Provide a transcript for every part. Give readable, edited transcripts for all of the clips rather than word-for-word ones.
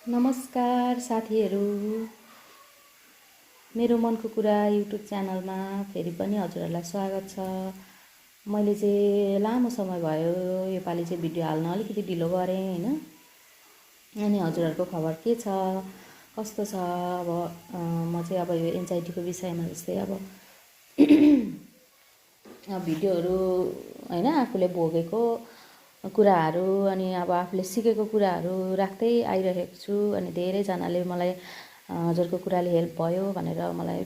नमस्कार साथीहरू, मेरो मनको कुरा युट्युब च्यानलमा फेरि पनि हजुरहरूलाई स्वागत छ। मैले चाहिँ लामो समय भयो योपालि चाहिँ भिडियो हाल्न अलिकति ढिलो गरेँ हैन। अनि हजुरहरूको खबर के छ, कस्तो छ? अब म चाहिँ अब यो एन्जाइटीको विषयमा जस्तै अब भिडियोहरू हैन, आफूले भोगेको कुराहरू अनि अब आफूले सिकेको कुराहरू राख्दै आइरहेको छु। अनि धेरैजनाले मलाई हजुरको कुराले हेल्प भयो भनेर मलाई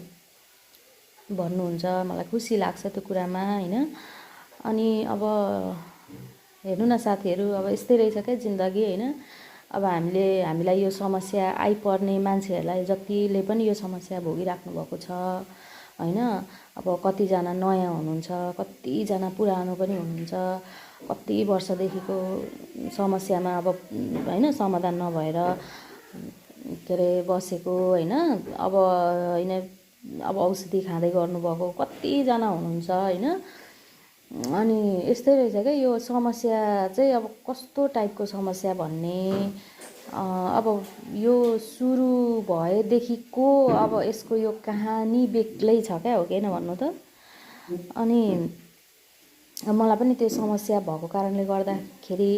भन्नुहुन्छ। मलाई खुसी लाग्छ त्यो कुरामा हैन। अनि अब हेर्नु न साथीहरू, अब यस्तै रहेछ क्या जिन्दगी हैन। अब हामीलाई यो समस्या आइपर्ने मान्छेहरूलाई जतिले पनि यो समस्या भोगिराख्नु भएको छ हैन। अब कतिजना नयाँ हुनुहुन्छ, कतिजना पुरानो पनि हुनुहुन्छ। कति वर्षदेखिको समस्यामा अब हैन समाधान नभएर के अरे बसेको हैन। अब हैन, अब औषधि खाँदै गर्नुभएको कतिजना हुनुहुन्छ हैन। अनि यस्तै रहेछ क्या यो समस्या चाहिँ। अब कस्तो टाइपको समस्या भन्ने, अब यो सुरु भएदेखिको अब यसको यो कहानी बेग्लै छ क्या, हो किन भन्नु त। अनि मलाई पनि त्यो समस्या भएको कारणले गर्दाखेरि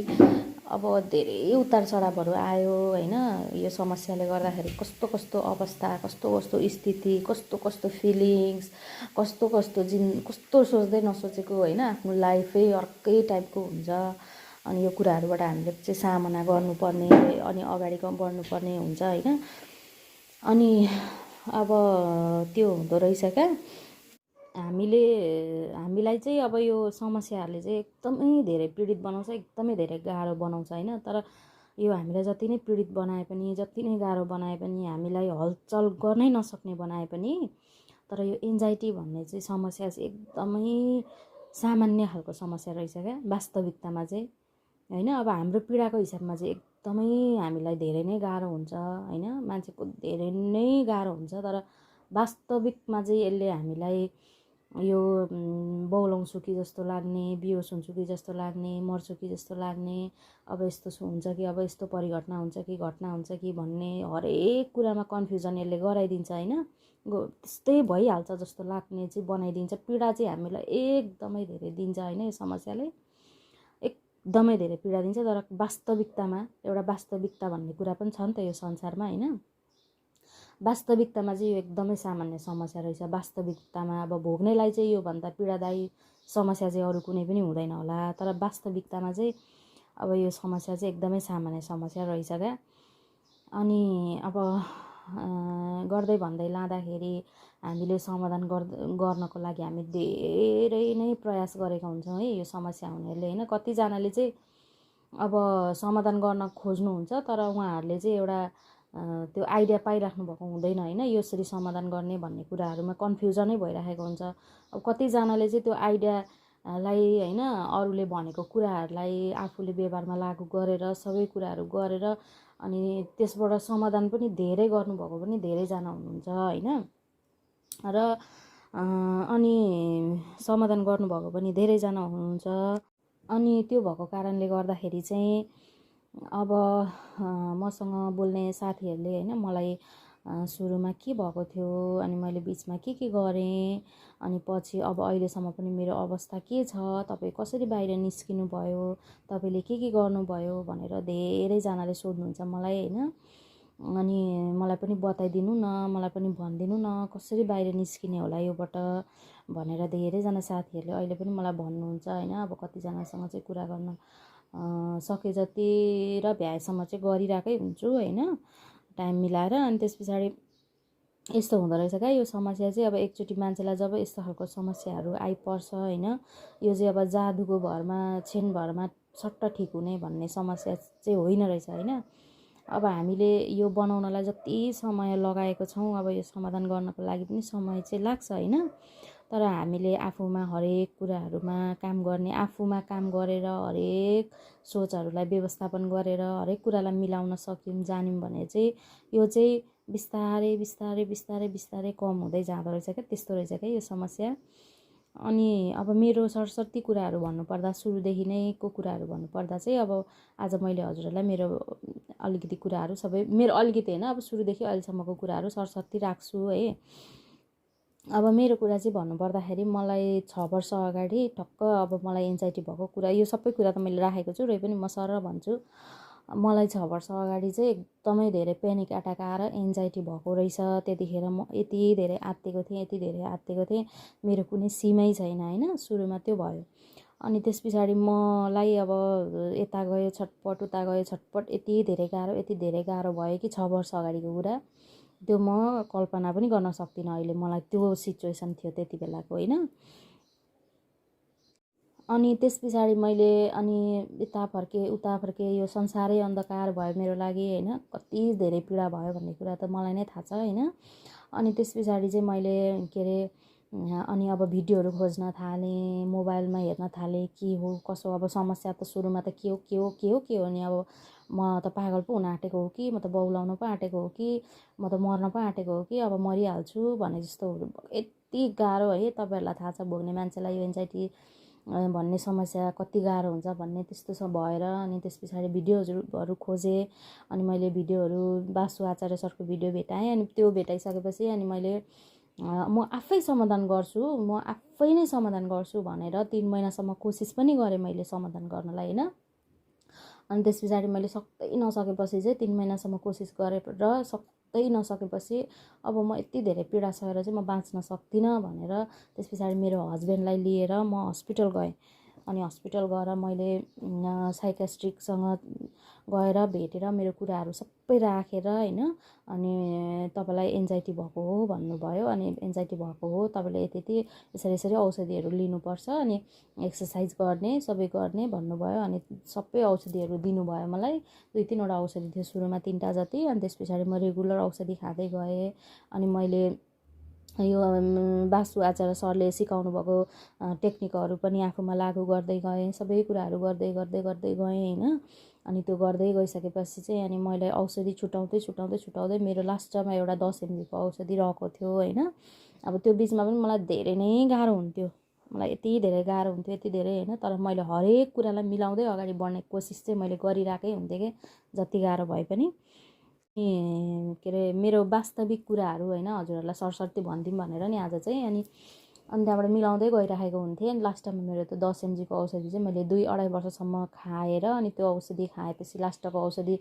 अब धेरै उतार चढावहरू आयो हैन। यो समस्याले गर्दाखेरि कस्तो कस्तो अवस्था, कस्तो कस्तो स्थिति, कस्तो कस्तो फिलिङ्स, कस्तो सोच्दै नसोचेको हैन आफ्नो लाइफै अर्कै टाइपको हुन्छ। अनि यो कुराहरूबाट हामीले चाहिँ सामना गर्नुपर्ने अनि अगाडि बढ्नुपर्ने हुन्छ हैन। अनि अब त्यो हुँदो रहेछ क्या। हामीलाई चाहिँ अब यो समस्याहरूले चाहिँ एकदमै धेरै पीडित बनाउँछ, एकदमै धेरै गाह्रो बनाउँछ हैन। तर यो हामीलाई जति नै पीडित बनाए पनि, जति नै गाह्रो बनाए पनि, हामीलाई हलचल गर्नै नसक्ने बनाए पनि, तर यो एन्जाइटी भन्ने चाहिँ समस्या चाहिँ एकदमै सामान्य खालको समस्या रहेछ क्या वास्तविकतामा चाहिँ हैन। अब हाम्रो पीडाको हिसाबमा चाहिँ एकदमै हामीलाई धेरै नै गाह्रो हुन्छ हैन। मान्छेको धेरै नै गाह्रो हुन्छ, तर वास्तविकमा चाहिँ यसले हामीलाई यो बौलाउँछु कि जस्तो लाग्ने, बिहोस हुन्छु कि जस्तो लाग्ने, मर्छु कि जस्तो लाग्ने, अब यस्तो हुन्छ कि अब यस्तो परिघटना हुन्छ कि घटना हुन्छ कि भन्ने हरेक कुरामा कन्फ्युजन यसले गराइदिन्छ हैन। त्यस्तै भइहाल्छ जस्तो लाग्ने चाहिँ बनाइदिन्छ। पीडा चाहिँ हामीलाई एकदमै धेरै दिन्छ हैन यो समस्याले, एकदमै धेरै पीडा दिन्छ। तर वास्तविकतामा एउटा वास्तविकता भन्ने कुरा पनि छ नि त यो संसारमा हैन। वास्तविकतामा चाहिँ यो एकदमै सामान्य समस्या रहेछ। वास्तविकतामा अब भोग्नेलाई चाहिँ योभन्दा पीडादायी समस्या चाहिँ अरू कुनै पनि हुँदैन होला, तर वास्तविकतामा चाहिँ अब यो समस्या चाहिँ एकदमै सामान्य समस्या रहेछ क्या। अनि अब गर्दै भन्दै लाँदाखेरि हामीले समाधान गर्नको लागि हामी धेरै नै प्रयास गरेका हुन्छौँ है यो समस्या हुनेहरूले हैन। कतिजनाले चाहिँ अब समाधान गर्न खोज्नुहुन्छ, तर उहाँहरूले चाहिँ एउटा त्यो आइडिया पाइराख्नु भएको हुँदैन हैन। यसरी समाधान गर्ने भन्ने कुराहरूमा कन्फ्युजनै भइराखेको हुन्छ। अब कतिजनाले चाहिँ त्यो आइडियालाई हैन अरूले भनेको कुराहरूलाई आफूले व्यवहारमा लागू गरेर सबै कुराहरू गरेर अनि त्यसबाट समाधान पनि धेरै गर्नुभएको पनि धेरैजना हुनुहुन्छ हैन। र अनि समाधान गर्नुभएको पनि धेरैजना हुनुहुन्छ। अनि त्यो भएको कारणले गर्दाखेरि चाहिँ अब मसँग बोल्ने साथीहरूले हैन मलाई सुरुमा के भएको थियो अनि मैले बिचमा के गरेँ अनि पछि अब अहिलेसम्म पनि मेरो अवस्था के छ, तपाईँ कसरी बाहिर निस्किनु भयो, तपाईँले के गर्नुभयो भनेर धेरैजनाले सोध्नुहुन्छ मलाई हैन। अनि मलाई पनि बताइदिनु न, मलाई पनि भनिदिनु न कसरी बाहिर निस्किने होला योबाट भनेर धेरैजना साथीहरूले अहिले पनि मलाई भन्नुहुन्छ हैन। अब कतिजनासँग चाहिँ कुरा गर्न सके जति र भ्याएसम्म चाहिँ गरिरहेकै हुन्छु हैन, टाइम मिलाएर। अनि त्यस पछाडि यस्तो हुँदो रहेछ क्या यो समस्या चाहिँ। अब एकचोटि मान्छेलाई जब यस्तो खालको समस्याहरू आइपर्छ हैन, यो चाहिँ अब जादुको भरमा छेन भरमा सट्ट ठिक हुने भन्ने समस्या चाहिँ होइन रहेछ हैन। अब हामीले यो बनाउनलाई जति समय लगाएको छौँ, अब यो समाधान गर्नको लागि पनि समय चाहिँ लाग्छ हैन। तर हामीले आफूमा हरेक कुराहरूमा काम गर्ने, आफूमा काम गरेर हरेक सोचहरूलाई व्यवस्थापन गरेर हरेक कुरालाई मिलाउन सक्यौँ जान्यौँ भने चाहिँ यो चाहिँ बिस्तारै बिस्तारै बिस्तारै बिस्तारै कम हुँदै जाँदो रहेछ क्या। त्यस्तो रहेछ क्या यो समस्या। अनि अब मेरो सरसर्ती कुराहरू भन्नुपर्दा सुरुदेखि नैको कुराहरू भन्नुपर्दा चाहिँ अब आज मैले हजुरहरूलाई मेरो अलिकति कुराहरू सबै मेरो अलिकति होइन अब सुरुदेखि अहिलेसम्मको कुराहरू सरसर्ती राख्छु है। अब मेरो कुरा चाहिँ भन्नुपर्दाखेरि मलाई 6 वर्ष अगाडि ठक्क अब मलाई एन्जाइटी भएको कुरा यो सबै कुरा त मैले राखेको छु र पनि म सरर भन्छु। मलाई 6 वर्ष अगाडि चाहिँ एकदमै धेरै प्यानिक एट्याक आएर एन्जाइटी भएको रहेछ। त्यतिखेर म यति धेरै आत्तिएको थिएँ मेरो कुनै सीमै छैन होइन। सुरुमा त्यो भयो अनि त्यस पछाडि मलाई अब यता गयो छटपट उता गयो छटपट यति धेरै गाह्रो भयो कि 6 वर्ष अगाडिको कुरा त्यो म कल्पना पनि गर्न सक्दिनँ अहिले। मलाई त्यो सिचुएसन थियो त्यति बेलाको होइन। अनि त्यस पछाडि मैले अनि यता फर्केँ उता फर्केँ यो संसारै अन्धकार भयो मेरो लागि होइन। कति धेरै पीडा भयो भन्ने कुरा त मलाई नै थाहा छ होइन। अनि त्यस पछाडि चाहिँ मैले के अरे अनि अब भिडियोहरू खोज्न थालेँ, मोबाइलमा हेर्न थालेँ के हो कसो। अब समस्या त सुरुमा त के हो नि अब म त पागल पो हुन आँटेको हो कि म त बौलाउन पो आँटेको हो कि म त मर्न पो आँटेको हो कि अब मरिहाल्छु भने जस्तो यति गाह्रो है। तपाईँहरूलाई थाहा छ भोग्ने मान्छेलाई यो एन्जाइटी भन्ने समस्या कति गाह्रो हुन्छ भन्ने त्यस्तो भएर अनि त्यस पछाडि भिडियोहरू खोजेँ। अनि मैले भिडियोहरू बासु आचार्य सरको भिडियो भेटाएँ। अनि त्यो भेटाइसकेपछि अनि मैले म आफै समाधान गर्छु भनेर 3 महिनासम्म कोसिस पनि गरेँ मैले समाधान गर्नलाई होइन। अनि त्यस पछाडि मैले सक्दै नसकेपछि चाहिँ 3 महिनासम्म कोसिस गरेर सक्दै नसकेपछि अब म यति धेरै पीडा सहेर चाहिँ म बाँच्न सक्दिनँ भनेर त्यस पछाडि मेरो हस्बेन्डलाई लिएर म हस्पिटल गएँ। अनि हस्पिटल गएर मैले साइकेट्रिकसँग गएर भेटेर मेरो कुराहरू सबै राखेर होइन। अनि तपाईँलाई एन्जाइटी भएको हो भन्नुभयो। अनि एन्जाइटी भएको हो तपाईँले यति यसरी औषधिहरू लिनुपर्छ अनि एक्सर्साइज गर्ने सबै गर्ने भन्नुभयो। अनि सबै औषधिहरू दिनुभयो मलाई 2-3वटा औषधि थियो सुरुमा 3टा जति। अनि त्यस पछाडि म रेगुलर औषधि खाँदै गएँ। अनि मैले यो बासु आचार्य सरले सिकाउनु भएको टेक्निकहरू पनि आफूमा लागू गर्दै गएँ। सबै कुराहरू गर्दै गएँ होइन। अनि त्यो गर्दै गइसकेपछि चाहिँ अनि मैले औषधि छुटाउँदै मेरो लास्टमा एउटा 10 mgको औषधि रहेको थियो होइन। अब त्यो बिचमा पनि मलाई धेरै नै गाह्रो हुन्थ्यो, मलाई यति धेरै गाह्रो हुन्थ्यो यति धेरै होइन। तर मैले हरेक कुरालाई मिलाउँदै अगाडि बढ्ने कोसिस चाहिँ मैले गरिरहेकै हुन्थेँ कि जति गाह्रो भए पनि। के अरे मेरो वास्तविक कुराहरू होइन हजुरहरूलाई सरसर्ती भनिदिउँ भनेर नि आज चाहिँ। अनि त्यहाँबाट मिलाउँदै गइराखेको हुन्थेँ। अनि लास्टमा मेरो त्यो 10 mgको औषधि चाहिँ मैले 2-2.5 वर्षसम्म खाएर अनि त्यो औषधि खाएपछि लास्टको औषधि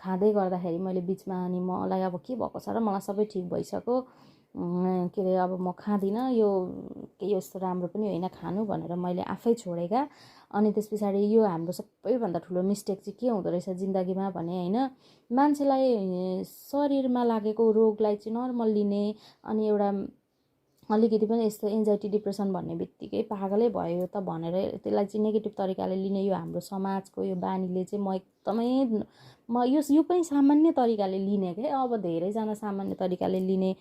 खाँदै गर्दाखेरि मैले बिचमा अनि मलाई अब के भएको छ र मलाई सबै ठिक भइसक्यो के अरे अब म खाँदिनँ यो यस्तो राम्रो पनि होइन खानु भनेर मैले आफै छोडेँ क्या। अनि त्यस पछाडि यो हाम्रो सबैभन्दा ठुलो मिस्टेक चाहिँ के हुँदो रहेछ जिन्दगीमा भने होइन, मान्छेलाई शरीरमा लागेको रोगलाई चाहिँ नर्मल लिने अनि एउटा अलिकति पनि यस्तो एन्जाइटी डिप्रेसन भन्ने बित्तिकै पागलै भयो त भनेर त्यसलाई चाहिँ नेगेटिभ तरिकाले लिने यो हाम्रो समाजको यो बानीले चाहिँ म यो पनि सामान्य तरिकाले लिने क्या। अब धेरैजना सामान्य तरिकाले लिने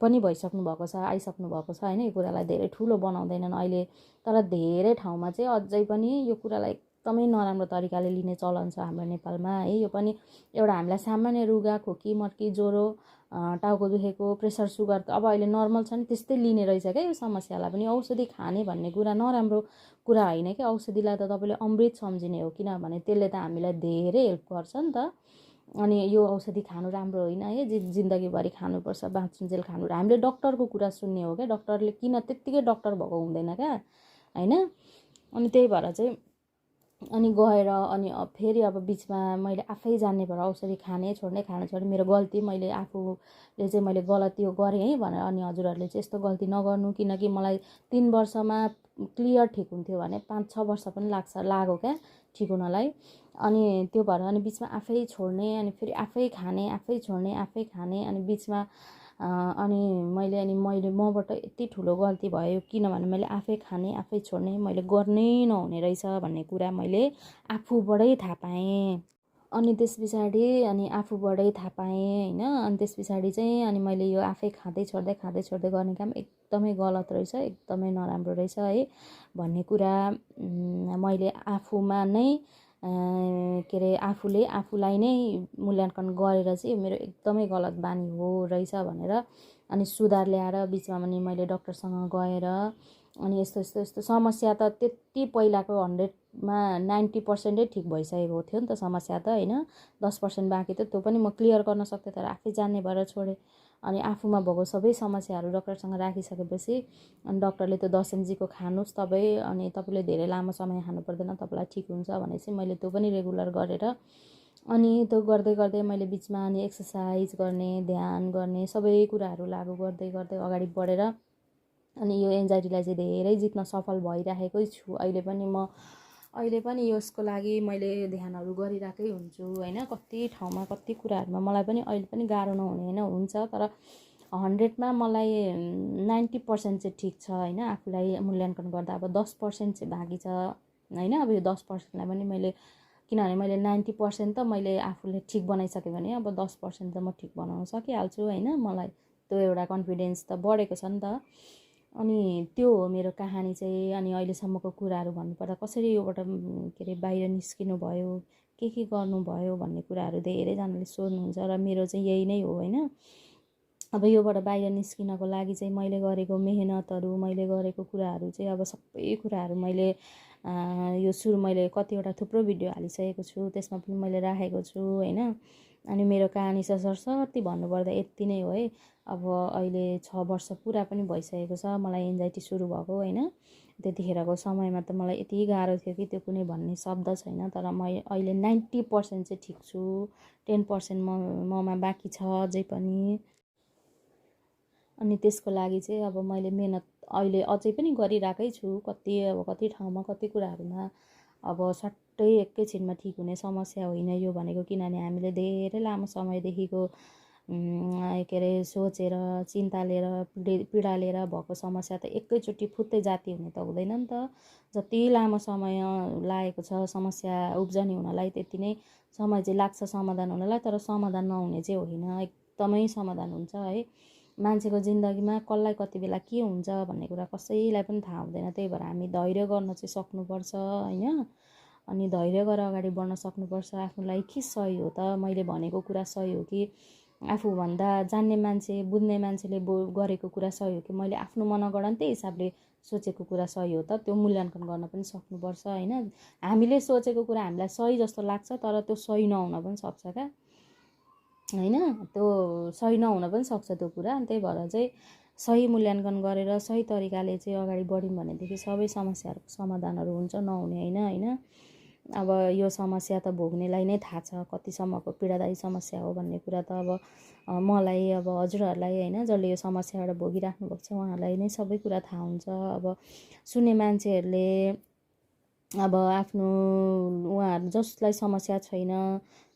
पनि आइसक्नु भएको छ होइन। यो कुरालाई धेरै ठुलो बनाउँदैनन् अहिले, तर धेरै ठाउँमा चाहिँ अझै पनि यो कुरालाई एकदमै नराम्रो तरिकाले लिने चलन छ हाम्रो नेपालमा है। यो पनि एउटा हामीलाई सामान्य रुगा खोकी मर्की ज्वरो टाउको दुखेको प्रेसर सुगर त अब अहिले नर्मल छ नि त्यस्तै लिने रहेछ क्या। यो समस्यालाई पनि औषधि खाने भन्ने कुरा नराम्रो कुरा होइन कि। औषधिलाई त तपाईँले अमृत सम्झिने हो किनभने त्यसले त हामीलाई धेरै हेल्प गर्छ नि त। अनि यो औषधि खानु राम्रो होइन है, जिन्दगीभरि खानुपर्छ बाँच्नुन्जेल खानु। हामीले डक्टरको कुरा सुन्ने हो क्या, डक्टरले किन त्यत्तिकै डक्टर भएको हुँदैन क्या होइन। अनि त्यही भएर चाहिँ अनि गएर अनि फेरि अब बिचमा मैले आफै जान्ने भएर औषधि खाने छोड्ने मेरो गल्ती मैले आफूले चाहिँ मैले गलत यो गरेँ है भनेर। अनि हजुरहरूले चाहिँ यस्तो गल्ती नगर्नु किनकि मलाई 3 वर्षमा क्लियर ठिक हुन्थ्यो भने 5-6 वर्ष पनि लाग्यो क्या ठिक हुनलाई। अनि त्यो भएर अनि बिचमा आफै छोड्ने अनि फेरि आफै खाने आफै छोड्ने आफै खाने अनि बिचमा अनि मैले मबाट यति ठुलो गल्ती भयो किनभने मैले आफै खाने आफै छोड्ने मैले गर्नै नहुने रहेछ भन्ने कुरा मैले आफूबाटै थाहा पाएँ। अनि त्यस पछाडि अनि आफूबाटै थाहा पाएँ होइन। अनि त्यस पछाडि चाहिँ अनि मैले यो आफै खाँदै छोड्दै गर्ने काम एकदमै गलत रहेछ, एकदमै नराम्रो रहेछ है भन्ने कुरा मैले आफूमा नै के अरे आफूलाई नै मूल्याङ्कन गरेर चाहिँ मेरो एकदमै गलत बानी हो रहेछ भनेर अनि सुधार ल्याएर बिचमा पनि मैले डक्टरसँग गएर अनि यस्तो यस्तो यस्तो समस्या त त्यति पहिलाको 100मा 90% ठिक भइसकेको थियो नि त समस्या त होइन, 10% बाँकी थियो, त्यो पनि म क्लियर गर्न सक्थेँ, तर आफै जान्ने भएर छोडेँ। अनि आफूमा भएको सबै समस्याहरू डक्टरसँग राखिसकेपछि अनि डक्टरले त्यो 10 mg खानुहोस् तपाईँ, अनि तपाईँले धेरै लामो समय खानु पर्दैन, तपाईँलाई ठिक हुन्छ भनेपछि मैले त्यो पनि रेगुलर गरेर अनि त्यो गर्दै गर्दै मैले बिचमा अनि एक्सर्साइज गर्ने, ध्यान गर्ने सबै कुराहरू लागु गर्दै गर्दै अगाडि बढेर अनि यो एन्जाइटीलाई चाहिँ धेरै जित्न सफल भइराखेकै छु। अहिले पनि यसको लागि मैले ध्यानहरू गरिरहेकै हुन्छु होइन। कति ठाउँमा कति कुराहरूमा मलाई पनि अहिले पनि गाह्रो नहुने होइन, हुन्छ, तर 100मा मलाई 90% चाहिँ ठिक छ होइन। आफूलाई मूल्याङ्कन गर्दा अब 10% चाहिँ बाँकी छ होइन। अब यो 10%लाई पनि मैले, किनभने मैले 90% त मैले आफूले ठिक बनाइसकेँ भने अब 10% त म ठिक बनाउन सकिहाल्छु होइन। मलाई त्यो एउटा कन्फिडेन्स त बढेको छ नि त। अनि त्यो हो मेरो कहानी चाहिँ। अनि अहिलेसम्मको कुराहरू भन्नुपर्दा कसरी योबाट के अरे बाहिर निस्किनु भयो, के गर्नुभयो भन्ने कुराहरू धेरैजनाले सोध्नुहुन्छ र मेरो चाहिँ यही नै हो होइन। अब योबाट बाहिर निस्किनको लागि चाहिँ मैले गरेको मेहनतहरू, मैले गरेको कुराहरू चाहिँ अब सबै कुराहरू मैले मैले कतिवटा थुप्रो भिडियो हालिसकेको छु, त्यसमा पनि मैले राखेको छु होइन। अनि मेरो कहानी चाहिँ सरसर्ती भन्नुपर्दा यति नै हो है। अब अहिले 6 वर्ष पुरा पनि भइसकेको छ मलाई एन्जाइटी सुरु भएको होइन। त्यतिखेरको समयमा त मलाई यति गाह्रो थियो कि त्यो कुनै भन्ने शब्द छैन, तर म अहिले 90% चाहिँ ठिक छु, 10% ममा बाँकी छ अझै पनि। अनि त्यसको लागि चाहिँ अब मैले मेहनत अहिले अझै पनि गरिरहेकै छु। कति ठाउँमा कति कुराहरूमा अब सट्टै एकैछिनमा ठिक हुने समस्या होइन यो भनेको, किनभने हामीले धेरै लामो समयदेखिको के अरे सोचेर चिन्ता लिएर पीडा लिएर भएको समस्या त एकैचोटि फुत्तै जाती हुने त हुँदैन नि त। जति लामो समय लागेको छ समस्या उब्जनी हुनलाई त्यति नै समय चाहिँ लाग्छ समाधान हुनलाई, तर समाधान नहुने चाहिँ होइन, एकदमै समाधान हुन्छ है। मान्छेको जिन्दगीमा कसलाई कति बेला के हुन्छ भन्ने कुरा कसैलाई पनि थाहा हुँदैन। त्यही भएर हामी धैर्य गर्न चाहिँ सक्नुपर्छ होइन। अनि धैर्य गरेर अगाडि बढ्न सक्नुपर्छ। आफ्नो लागि के सही हो त, मैले भनेको कुरा सही हो कि आफूभन्दा जान्ने मान्छे बुझ्ने मान्छेले गरेको कुरा सही हो कि मैले आफ्नो मनगढन्ती हिसाबले सोचेको कुरा सही हो त, त्यो मूल्याङ्कन गर्न पनि सक्नुपर्छ होइन। हामीले सोचेको कुरा हामीलाई सही जस्तो लाग्छ, तर त्यो सही नहुन पनि सक्छ क्या होइन। त्यो सही नहुन पनि सक्छ त्यो कुरा। त्यही भएर चाहिँ सही मूल्याङ्कन गरेर सही तरिकाले चाहिँ अगाडि बढ्यौँ भनेदेखि सबै समस्याहरूको समाधानहरू हुन्छ, नहुने होइन होइन। अब यो समस्या त भोग्नेलाई नै थाहा छ कतिसम्मको पीडादायी समस्या हो भन्ने कुरा त अब मलाई अब हजुरहरूलाई होइन जसले यो समस्याबाट भोगिराख्नु भएको छ उहाँहरूलाई नै सबै कुरा थाहा हुन्छ। अब सुन्ने मान्छेहरूले अब आफ्नो उहाँहरू जसलाई समस्या छैन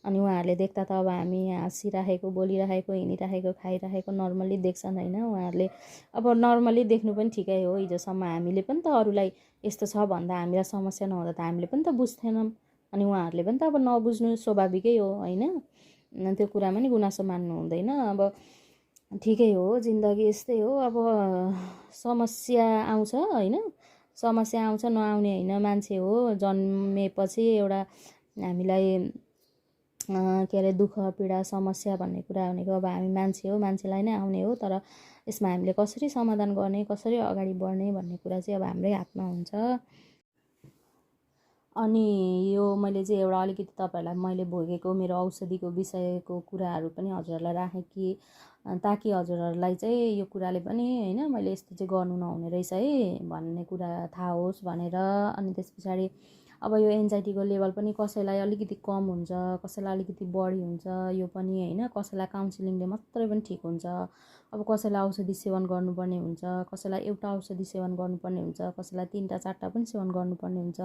अनि उहाँहरूले देख्दा त अब हामी हाँसिराखेको, बोलिराखेको, हिँडिराखेको, खाइराखेको नर्मली देख्छन् होइन। उहाँहरूले अब नर्मली देख्नु पनि ठिकै हो। हिजोसम्म हामीले पनि त अरूलाई यस्तो छ भन्दा हामीलाई समस्या नहुँदा त हामीले पनि त बुझ्थेनौँ, अनि उहाँहरूले पनि त अब नबुझ्नु स्वाभाविकै हो होइन। त्यो कुरामा नि गुनासो मान्नु हुँदैन। अब ठिकै हो, जिन्दगी यस्तै हो। अब समस्या आउँछ होइन, समस्या आउँछ नआउने होइन, मान्छे हो, जन्मेपछि एउटा हामीलाई के अरे दुःख पीडा समस्या भन्ने कुरा भनेको अब हामी मान्छे हो, मान्छेलाई नै आउने हो, तर यसमा हामीले कसरी समाधान गर्ने, कसरी अगाडि बढ्ने भन्ने कुरा चाहिँ अब हाम्रै हातमा हुन्छ। अनि यो मैले चाहिँ एउटा अलिकति तपाईँहरूलाई मैले भोगेको मेरो औषधिको विषयको कुराहरू पनि हजुरहरूलाई राखेँ कि ताकि हजुरहरूलाई चाहिँ यो कुराले पनि होइन मैले यस्तो चाहिँ गर्नु नहुने रहेछ है भन्ने कुरा थाहा होस् भनेर। अनि त्यस पछाडि अब यो एन्जाइटीको लेभल पनि कसैलाई अलिकति कम हुन्छ, कसैलाई अलिकति बढी हुन्छ, यो पनि होइन। कसैलाई काउन्सिलिङले मात्रै पनि ठिक हुन्छ, अब कसैलाई औषधि सेवन गर्नुपर्ने हुन्छ, कसैलाई एउटा औषधि सेवन गर्नुपर्ने हुन्छ, कसैलाई 3टा 4टा पनि सेवन गर्नुपर्ने हुन्छ।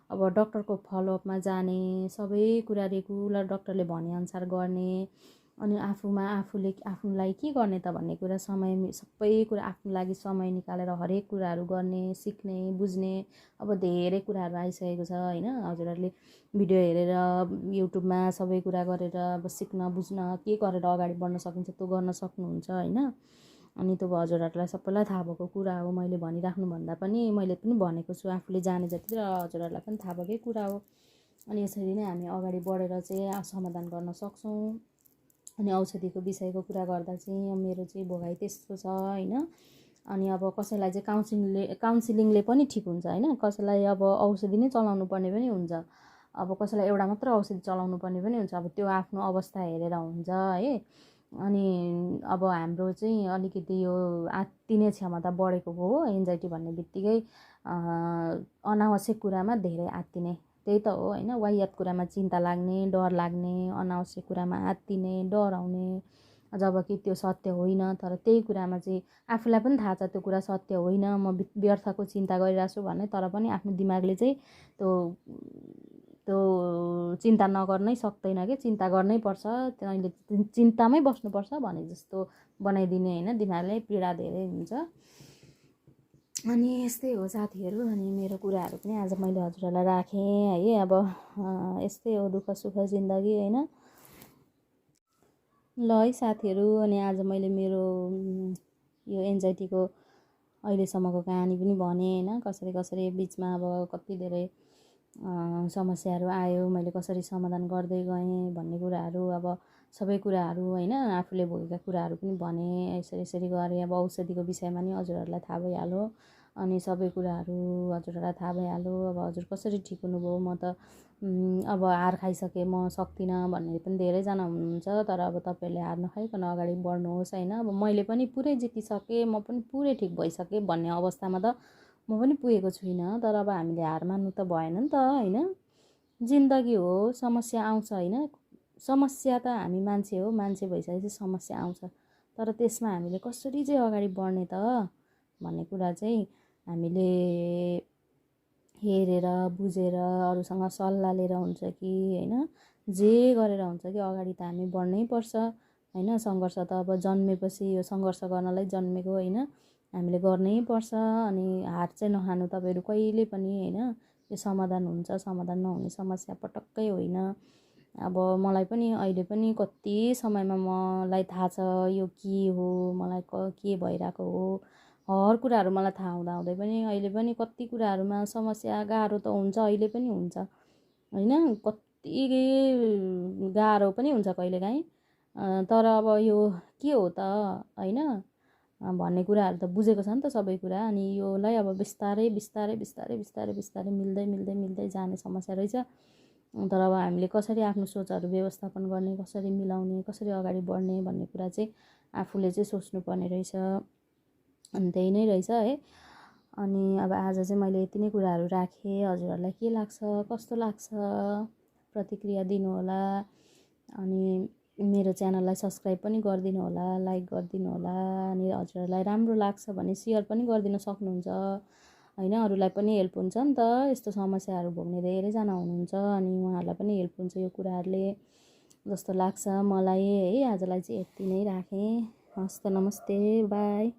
अब डक्टरको फलोअपमा जाने, सबै कुरा रेगुलर डक्टरले भनेअनुसार गर्ने, अनि आफूलाई के गर्ने त भन्ने कुरा सबै कुरा आफ्नो लागि समय निकालेर हरेक कुराहरू गर्ने, सिक्ने, बुझ्ने अब धेरै कुराहरू आइसकेको छ होइन। हजुरहरूले भिडियो हेरेर युट्युबमा सबै कुरा गरेर अब सिक्न बुझ्न के गरेर अगाडि बढ्न सकिन्छ त्यो गर्न सक्नुहुन्छ होइन। अनि त्यो हजुरहरूलाई सबैलाई थाहा भएको कुरा हो, मैले भनिराख्नुभन्दा पनि मैले पनि भनेको छु आफूले जाने जति, र हजुरहरूलाई पनि थाहा भएकै कुरा हो। अनि यसरी नै हामी अगाडि बढेर चाहिँ समाधान गर्न सक्छौँ। अनि औषधिको विषयको कुरा गर्दा चाहिँ मेरो चाहिँ भोगाइ त्यस्तो छ होइन। अनि अब कसैलाई चाहिँ काउन्सिलिङले पनि ठिक हुन्छ होइन, कसैलाई अब औषधि नै चलाउनु पर्ने पनि हुन्छ, अब कसैलाई एउटा मात्र औषधि चलाउनु पर्ने पनि हुन्छ, अब त्यो आफ्नो अवस्था हेरेर हुन्छ है। अनि अब हाम्रो चाहिँ अलिकति यो आत्तिने क्षमता बढेको हो एन्जाइटी भन्ने बित्तिकै अनावश्यक कुरामा धेरै आत्तिने, त्यही त हो होइन, वाहियात कुरामा चिन्ता लाग्ने, डर लाग्ने, अनावश्यक कुरामा आत्तिने, डराउने, जबकि त्यो सत्य होइन। तर त्यही कुरामा चाहिँ आफूलाई पनि थाहा छ त्यो कुरा सत्य होइन, म व्यर्थको चिन्ता गरिरहेको छु भन्ने, तर पनि आफ्नो दिमागले चाहिँ त्यो त्यो चिन्ता नगर्नै सक्दैन कि, चिन्ता गर्नै पर्छ, तैँले चिन्तामै बस्नुपर्छ भने जस्तो बनाइदिने होइन, दिमागले पीडा धेरै हुन्छ। अनि यस्तै हो साथीहरू। अनि मेरो कुराहरू पनि आज मैले हजुरहरूलाई राखेँ है। अब यस्तै हो दुःख सुख जिन्दगी होइन। ल है साथीहरू, अनि आज मैले मेरो यो एन्जाइटीको अहिलेसम्मको कहानी पनि भनेँ होइन, कसरी कसरी बिचमा अब कति धेरै समस्याहरू आयो, मैले कसरी समाधान गर्दै गएँ भन्ने कुराहरू, अब सबै कुराहरू होइन, आफूले भोगेका कुराहरू पनि भने, यसरी यसरी गरेँ। अब औषधिको विषयमा नि हजुरहरूलाई थाहा भइहाल्यो, अनि सबै कुराहरू हजुरहरूलाई थाहा भइहाल्यो। अब हजुर कसरी ठिक हुनुभयो, म त अब हार खाइसकेँ, म सक्दिनँ भन्ने पनि धेरैजना हुनुहुन्छ, तर अब तपाईँहरूले हार नखाइकन अगाडि बढ्नुहोस् होइन। अब मैले पनि पुरै जितिसकेँ, म पनि पुरै ठिक भइसकेँ भन्ने अवस्थामा त म पनि पुगेको छुइनँ, तर अब हामीले हार मान्नु त भएन नि त होइन। जिन्दगी हो, समस्या आउँछ होइन, समस्या त हामी मान्छे हो, मान्छे भइसकेपछि समस्या आउँछ, तर त्यसमा हामीले कसरी चाहिँ अगाडि बढ्ने त भन्ने कुरा चाहिँ हामीले हेरेर बुझेर अरूसँग सल्लाह लिएर हुन्छ कि होइन, जे गरेर हुन्छ कि अगाडि त हामी बढ्नै पर्छ होइन। सङ्घर्ष त अब जन्मेपछि यो सङ्घर्ष गर्नलाई जन्मेको होइन, हामीले गर्नै पर्छ। अनि हार चाहिँ नखानु तपाईँहरू कहिले पनि होइन, यो समाधान हुन्छ, समाधान नहुने समस्या पटक्कै होइन। अब मलाई पनि अहिले पनि कति समयमा मलाई थाहा छ यो के हो, मलाई के भइरहेको हो, हर कुराहरू मलाई थाहा हुँदाहुँदै पनि अहिले पनि कति कुराहरूमा समस्या गाह्रो त हुन्छ, अहिले पनि हुन्छ होइन, कति गाह्रो पनि हुन्छ कहिलेकाहीँ, तर अब यो के हो त होइन भन्ने कुराहरू त बुझेको छ नि त सबै कुरा। अनि योलाई अब बिस्तारै बिस्तारै बिस्तारै बिस्तारै बिस्तारै मिल्दै मिल्दै मिल्दै जाने समस्या रहेछ, तर अब हामीले कसरी आफ्नो सोचहरू व्यवस्थापन गर्ने, कसरी मिलाउने, कसरी अगाडि बढ्ने भन्ने कुरा चाहिँ आफूले चाहिँ सोच्नुपर्ने रहेछ। अनि त्यही नै रहेछ है। अनि अब आज चाहिँ मैले यति नै कुराहरू राखेँ, हजुरहरूलाई के लाग्छ, कस्तो लाग्छ प्रतिक्रिया दिनुहोला। अनि मेरो च्यानललाई सब्सक्राइब पनि गरिदिनु होला, लाइक गरिदिनु होला। अनि हजुरहरूलाई राम्रो लाग्छ भने सेयर पनि गरिदिन सक्नुहुन्छ होइन, अरूलाई पनि हेल्प हुन्छ नि त, यस्तो समस्याहरू भोग्ने धेरैजना हुनुहुन्छ, अनि उहाँहरूलाई पनि हेल्प हुन्छ यो कुराहरूले जस्तो लाग्छ मलाई है। आजलाई चाहिँ यति नै राखेँ, हस्त नमस्ते, बाई।